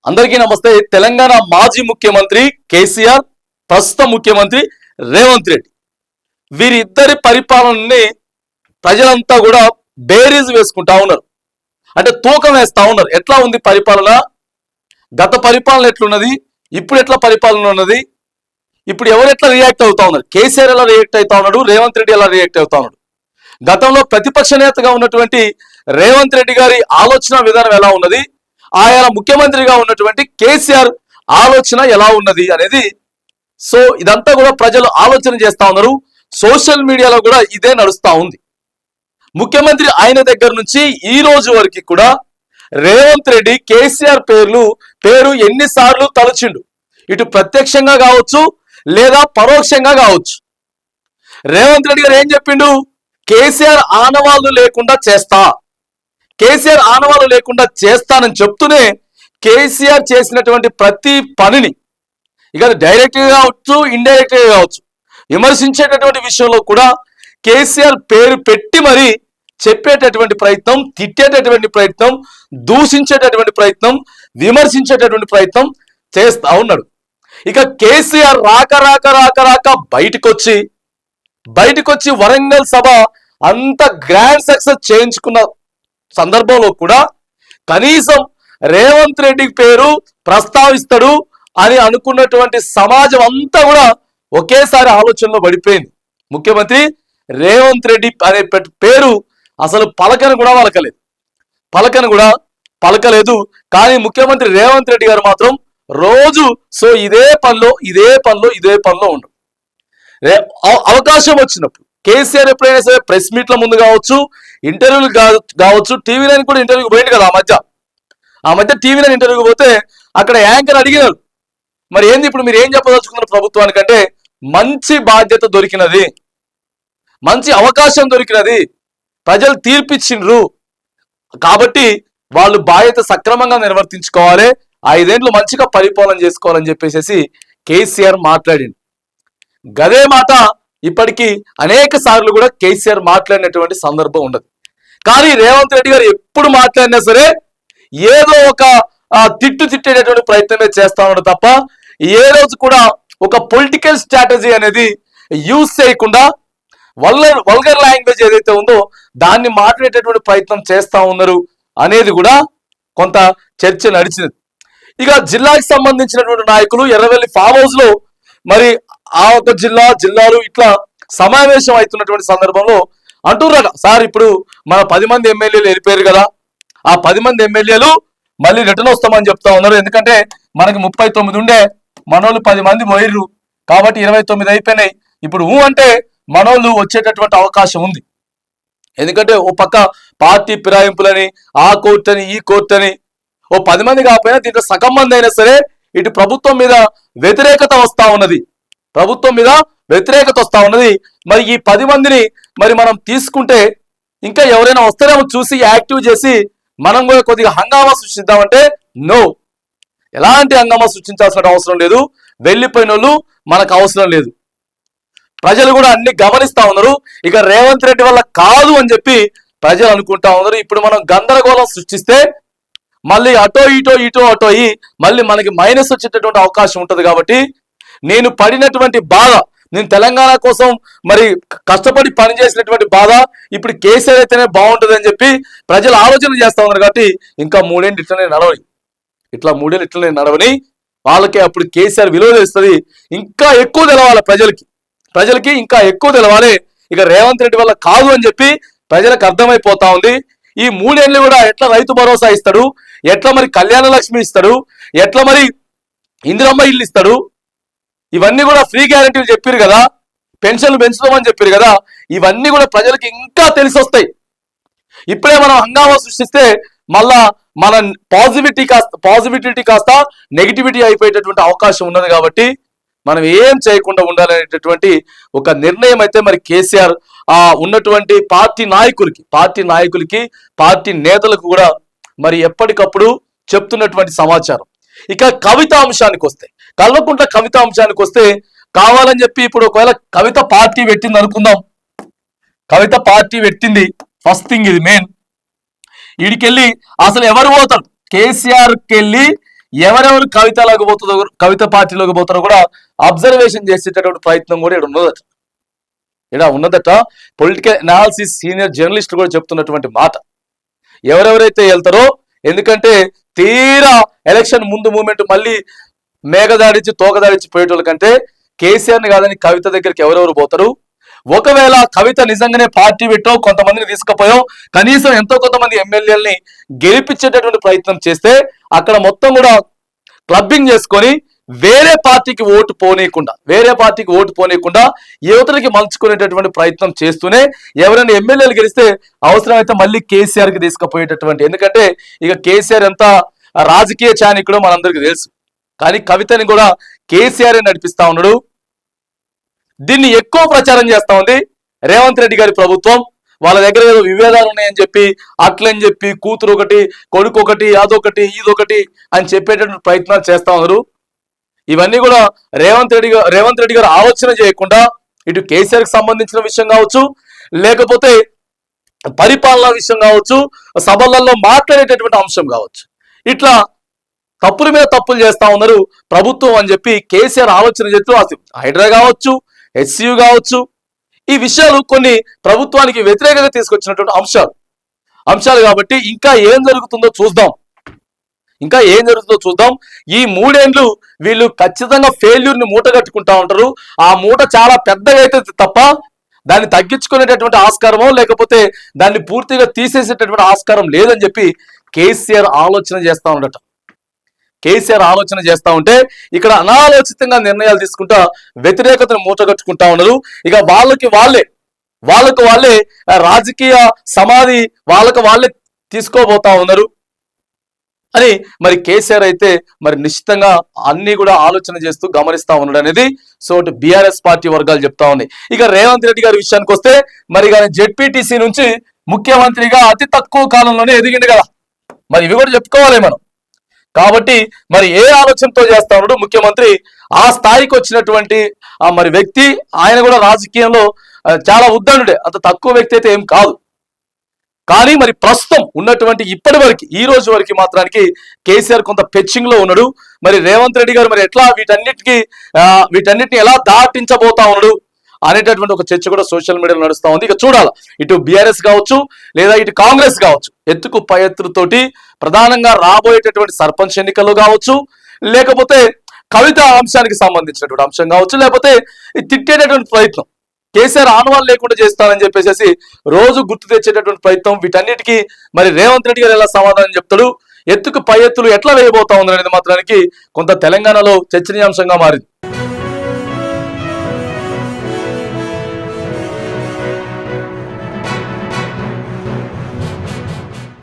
అందరికీ నమస్తే. తెలంగాణ మాజీ ముఖ్యమంత్రి కేసీఆర్, ప్రస్తుత ముఖ్యమంత్రి రేవంత్ రెడ్డి, వీరిద్దరి పరిపాలనని ప్రజలంతా కూడా బేరీజ్ వేసుకుంటా ఉన్నారు. అంటే తూకం వేస్తా ఉన్నారు. ఎట్లా ఉంది పరిపాలన, గత పరిపాలన ఎట్లున్నది, ఇప్పుడు ఎట్లా పరిపాలన ఉన్నది, ఇప్పుడు ఎవరు ఎట్లా రియాక్ట్ అవుతా ఉన్నారు, కేసీఆర్ ఎలా రియాక్ట్ అవుతా ఉన్నాడు, రేవంత్ రెడ్డి ఎలా రియాక్ట్ అవుతా ఉన్నాడు, గతంలో ప్రతిపక్ష నేతగా ఉన్నటువంటి రేవంత్ రెడ్డి గారి ఆలోచన విధానం ఎలా ఉన్నది, ఆయన ముఖ్యమంత్రిగా ఉన్నటువంటి కేసీఆర్ ఆలోచన ఎలా ఉన్నది అనేది. సో ఇదంతా కూడా ప్రజలు ఆలోచన చేస్తా ఉన్నారు. సోషల్ మీడియాలో కూడా ఇదే నడుస్తా ఉంది. ముఖ్యమంత్రి ఆయన దగ్గర నుంచి ఈ రోజు వరకు కూడా రేవంత్ రెడ్డి కేసీఆర్ పేరు ఎన్నిసార్లు తలచిండు, ఇటు ప్రత్యక్షంగా కావచ్చు లేదా పరోక్షంగా కావచ్చు. రేవంత్ రెడ్డి గారు ఏం చెప్పిండు, కేసీఆర్ ఆనవాళ్ళు లేకుండా చేస్తా, కేసీఆర్ ఆనవాళ్ళు లేకుండా చేస్తానని చెప్తూనే కేసీఆర్ చేసినటువంటి ప్రతి పనిని ఇక డైరెక్ట్ గా కావచ్చు ఇండైరెక్ట్ గా కావచ్చు విమర్శించేటటువంటి విషయంలో కూడా కేసీఆర్ పేరు పెట్టి మరి చెప్పేటటువంటి ప్రయత్నం, తిట్టేటటువంటి ప్రయత్నం, దూషించేటటువంటి ప్రయత్నం, విమర్శించేటటువంటి ప్రయత్నం చేస్తా ఉన్నాడు. ఇక కేసీఆర్ రాక బయటకు వచ్చి వరంగల్ సభ అంత గ్రాండ్ సక్సెస్ చేయించుకున్న సందర్భంలో కూడా కనీసం రేవంత్ రెడ్డి పేరు ప్రస్తావిస్తాడు అని అనుకున్నటువంటి సమాజం అంతా కూడా ఒకేసారి ఆలోచనలో పడిపోయింది. ముఖ్యమంత్రి రేవంత్ రెడ్డి అనే పేరు అసలు పలకను కూడా కానీ ముఖ్యమంత్రి రేవంత్ రెడ్డి గారు మాత్రం రోజు సో ఇదే పనిలో ఉండు. అవకాశం వచ్చినప్పుడు కేసీఆర్ ఎప్పుడైనా సరే ప్రెస్ మీట్ల ముందు కావచ్చు, ఇంటర్వ్యూలు కావచ్చు, టీవీ నైన్ కూడా ఇంటర్వ్యూకి పోయింది కదా ఆ మధ్య టీవీ నైన్ ఇంటర్వ్యూకి పోతే అక్కడ యాంకర్ అడిగినారు, మరి ఏంది ఇప్పుడు మీరు ఏం చెప్పదలుచుకున్నారు ప్రభుత్వానికంటే, మంచి బాధ్యత దొరికినది, మంచి అవకాశం దొరికినది, ప్రజలు తీర్పిచ్చిండ్రు కాబట్టి వాళ్ళు బాధ్యత సక్రమంగా నిర్వర్తించుకోవాలి, 5 ఏళ్ళు మంచిగా పరిపాలన చేసుకోవాలని చెప్పేసి కేసీఆర్ మాట్లాడింది. గదే మాట ఇప్పటికీ అనేక సార్లు కూడా కేసీఆర్ మాట్లాడినటువంటి సందర్భం ఉండదు. కానీ రేవంత్ రెడ్డి గారు ఎప్పుడు మాట్లాడినా సరే ఏదో ఒక తిట్టేటటువంటి ప్రయత్నమే చేస్తా ఉన్నాడు తప్ప ఏ రోజు కూడా ఒక పొలిటికల్ స్ట్రాటజీ అనేది యూజ్ చేయకుండా వల్గర్ లాంగ్వేజ్ ఏదైతే ఉందో దాన్ని మాట్లాడేటటువంటి ప్రయత్నం చేస్తా ఉన్నారు అనేది కూడా కొంత చర్చ నడిచినది. ఇక జిల్లాకి సంబంధించినటువంటి నాయకులు ఎర్రవెల్లి ఫామ్ హౌస్ లో మరి ఆ ఒక జిల్లాలు ఇట్లా సమావేశం అవుతున్నటువంటి సందర్భంలో అంటున్నారట, సార్ ఇప్పుడు మన 10 మంది ఎమ్మెల్యేలు వెళ్ళిపోయారు కదా, ఆ 10 మంది ఎమ్మెల్యేలు మళ్ళీ రిటర్న్ వస్తామని చెప్తా ఉన్నారు. ఎందుకంటే మనకి 39 ఉండే, మనోళ్ళు 10 మంది పోయిర్రు కాబట్టి 29 అయిపోయినాయి. ఇప్పుడు అంటే మనోళ్ళు వచ్చేటటువంటి అవకాశం ఉంది. ఎందుకంటే ఓ పక్క పార్టీ ఫిరాయింపులని, ఆ కోర్టు అని ఈ కోర్టు అని, ఓ 10 మంది కాకపోయినా దీంట్లో సగం మంది అయినా సరే ఇటు ప్రభుత్వం మీద వ్యతిరేకత వస్తా ఉన్నది. మరి ఈ 10 మందిని మరి మనం తీసుకుంటే ఇంకా ఎవరైనా వస్తారేమో చూసి యాక్టివ్ చేసి మనం కూడా కొద్దిగా హంగామా సృష్టిద్దామంటే నో, ఎలాంటి హంగామా సృష్టించాల్సిన అవసరం లేదు, వెళ్ళిపోయిన వాళ్ళు మనకు అవసరం లేదు. ప్రజలు కూడా అన్ని గమనిస్తా ఉన్నారు. ఇక రేవంత్ రెడ్డి వల్ల కాదు అని చెప్పి ప్రజలు అనుకుంటా ఉన్నారు. ఇప్పుడు మనం గందరగోళం సృష్టిస్తే మళ్ళీ అటో ఇటో అయ్యి మళ్ళీ మనకి మైనస్ వచ్చేటటువంటి అవకాశం ఉంటుంది. కాబట్టి నేను పడినటువంటి బాధ, నేను తెలంగాణ కోసం మరి కష్టపడి పనిచేసినటువంటి బాధ ఇప్పుడు కేసీఆర్ అయితేనే బాగుంటుంది అని చెప్పి ప్రజలు ఆలోచన చేస్తా ఉన్నారు. కాబట్టి ఇంకా 3 ఏళ్ళు ఇట్లనే నడవని వాళ్ళకి అప్పుడు కేసీఆర్ విలువ తెలుస్తుంది. ఇంకా ఎక్కువ తెలవాలి ప్రజలకి ఇంకా ఎక్కువ తెలవాలి. ఇక రేవంత్ రెడ్డి వల్ల కాదు అని చెప్పి ప్రజలకు అర్థమైపోతా ఉంది. ఈ 3 ఏళ్ళు కూడా ఎట్లా రైతు భరోసా ఇస్తాడు, ఎట్లా మరి కళ్యాణ లక్ష్మి ఇస్తాడు, ఎట్లా మరి ఇందిరమ్మ ఇల్లు ఇస్తాడు, ఇవన్నీ కూడా ఫ్రీ గ్యారెంటీలు చెప్పారు కదా, పెన్షన్లు పెంచుతామని చెప్పారు కదా, ఇవన్నీ కూడా ప్రజలకు ఇంకా తెలిసి వస్తాయి. ఇప్పుడే మనం హంగామా సృష్టిస్తే మళ్ళా మన పాజిటివిటీ కాస్త నెగిటివిటీ అయిపోయేటటువంటి అవకాశం ఉన్నది. కాబట్టి మనం ఏం చేయకుండా ఉండాలనేటటువంటి ఒక నిర్ణయం అయితే మరి కేసీఆర్ ఉన్నటువంటి పార్టీ నాయకులకి పార్టీ నేతలకు కూడా మరి ఎప్పటికప్పుడు చెప్తున్నటువంటి సమాచారం. ఇక కల్వకుంట్ల కవిత అంశానికి వస్తే కావాలని చెప్పి ఇప్పుడు ఒకవేళ కవిత పార్టీ పెట్టింది అనుకుందాం, కవిత పార్టీ పెట్టింది, ఫస్ట్ థింగ్ ఇది మెయిన్, వీడికెళ్ళి అసలు ఎవరు పోతారు, కేసీఆర్కి వెళ్ళి ఎవరెవరు కవితలోకి పోతుందో, కవిత పార్టీలోకి పోతారో కూడా అబ్జర్వేషన్ చేసేటటువంటి ప్రయత్నం కూడా ఇక్కడ ఉన్నదట. పొలిటికల్ అనాలిసిస్ సీనియర్ జర్నలిస్ట్ కూడా చెప్తున్నటువంటి మాట. ఎవరెవరైతే వెళ్తారో, ఎందుకంటే తీరా ఎలక్షన్ ముందు మూమెంట్ మళ్ళీ మేఘదాడిచ్చి తోకదాడిచ్చి పోయేటోళ్ళ కంటే కేసీఆర్ని కాదని కవిత దగ్గరికి ఎవరెవరు పోతారు. ఒకవేళ కవిత నిజంగానే పార్టీ పెట్టో కొంతమందిని తీసుకుపోయో కనీసం ఎంతో కొంతమంది ఎమ్మెల్యేలని గెలిపించేటటువంటి ప్రయత్నం చేస్తే అక్కడ మొత్తం కూడా క్లబ్బింగ్ చేసుకొని వేరే పార్టీకి ఓటు పోనీయకుండా యువతలకి మలుచుకునేటటువంటి ప్రయత్నం చేస్తూనే ఎవరైనా ఎమ్మెల్యేలు గెలిస్తే అవసరమైతే మళ్ళీ కేసీఆర్ కి తీసుకుపోయేటటువంటి, ఎందుకంటే ఇక కేసీఆర్ ఎంత రాజకీయ చాణికుడో మనందరికీ తెలుసు. కానీ కవితని కూడా కేసీఆర్ నడిపిస్తా ఉన్నాడు. దీన్ని ఎక్కువ ప్రచారం చేస్తా ఉంది రేవంత్ రెడ్డి గారి ప్రభుత్వం. వాళ్ళ దగ్గర ఏదో విభేదాలు ఉన్నాయని చెప్పి, అట్లని చెప్పి, కూతురు ఒకటి కొడుకు ఒకటి అదొకటి ఇదొకటి అని చెప్పేటటువంటి ప్రయత్నాలు చేస్తా ఉన్నారు. ఇవన్నీ కూడా రేవంత్ రెడ్డి గారు ఆలోచన చేయకుండా ఇటు కేసీఆర్ కి సంబంధించిన విషయం కావచ్చు, లేకపోతే పరిపాలన విషయం కావచ్చు, సభలలో మాట్లాడేటటువంటి అంశం కావచ్చు, ఇట్లా తప్పుల మీద తప్పులు చేస్తా ఉన్నారు ప్రభుత్వం అని చెప్పి కేసీఆర్ ఆలోచన చేస్తూ హైడ్రా కావచ్చు, హెచ్సియు కావచ్చు, ఈ విషయాలు కొన్ని ప్రభుత్వానికి వ్యతిరేకంగా తీసుకొచ్చినటువంటి అంశాలు కాబట్టి ఇంకా ఏం జరుగుతుందో చూద్దాం. ఈ 3 ఏళ్ళు వీళ్ళు ఖచ్చితంగా ఫెయిల్యూర్ ని మూట కట్టుకుంటా ఉంటారు. ఆ మూట చాలా పెద్దగా అయితే తప్ప దాన్ని తగ్గించుకునేటటువంటి ఆస్కారమో లేకపోతే దాన్ని పూర్తిగా తీసేసేటటువంటి ఆస్కారం లేదని చెప్పి కేసీఆర్ ఆలోచన చేస్తా ఉంటే ఇక్కడ అనాలోచితంగా నిర్ణయాలు తీసుకుంటా వ్యతిరేకతను మూటగట్టుకుంటా ఉన్నారు. ఇక వాళ్ళకి వాళ్ళే రాజకీయ సమాధి వాళ్ళే తీసుకోబోతా ఉన్నారు అని మరి కేసీఆర్ అయితే మరి నిశ్చితంగా అన్ని కూడా ఆలోచన చేస్తూ గమనిస్తా ఉన్నాడు అనేది బీఆర్ఎస్ పార్టీ వర్గాలు చెప్తా ఉన్నాయి. ఇక రేవంత్ రెడ్డి గారి విషయానికి వస్తే మరి జెడ్పీటీసీ నుంచి ముఖ్యమంత్రిగా అతి తక్కువ కాలంలోనే ఎదిగిండు కదా, మరి ఇవి కూడా చెప్పుకోవాలి మనం. కాబట్టి మరి ఏ ఆలోచనతో చేస్తా ఉన్నాడు ముఖ్యమంత్రి, ఆ స్థాయికి వచ్చినటువంటి మరి వ్యక్తి ఆయన కూడా రాజకీయంలో చాలా ఉద్దండుడే, అంత తక్కువ వ్యక్తి అయితే ఏం కాదు. కానీ మరి ప్రస్తుతం ఉన్నటువంటి ఇప్పటి వరకు ఈ రోజు వరకు మాత్రానికి కేసీఆర్ కొంత పెచ్చింగ్ లో ఉన్నాడు. మరి రేవంత్ రెడ్డి గారు మరి ఎట్లా వీటన్నిటిని ఎలా దాటించబోతా ఉన్నాడు అనేటటువంటి ఒక చర్చ కూడా సోషల్ మీడియాలో నడుస్తా ఉంది. ఇక చూడాలి, ఇటు బీఆర్ఎస్ కావచ్చు లేదా ఇటు కాంగ్రెస్ కావచ్చు, ఎత్తుకు పై ఎత్తులతోటి ప్రధానంగా రాబోయేటటువంటి సర్పంచ్ ఎన్నికలు కావచ్చు, లేకపోతే కవిత అంశానికి సంబంధించినటువంటి అంశం కావచ్చు, లేకపోతే తిట్టేటటువంటి ప్రయత్నం కేసీఆర్ ఆనవాళ్ళు లేకుండా చేస్తానని చెప్పేసి రోజు గుర్తు తెచ్చేటటువంటి ప్రయత్నం, వీటన్నిటికీ మరి రేవంత్ రెడ్డి గారు ఎలా సమాధానం చెప్తాడు, ఎత్తుకు పై ఎత్తులు ఎట్లా వేయబోతా ఉంది అనేది మాత్రానికి కొంత తెలంగాణలో చర్చనీయాంశంగా మారింది.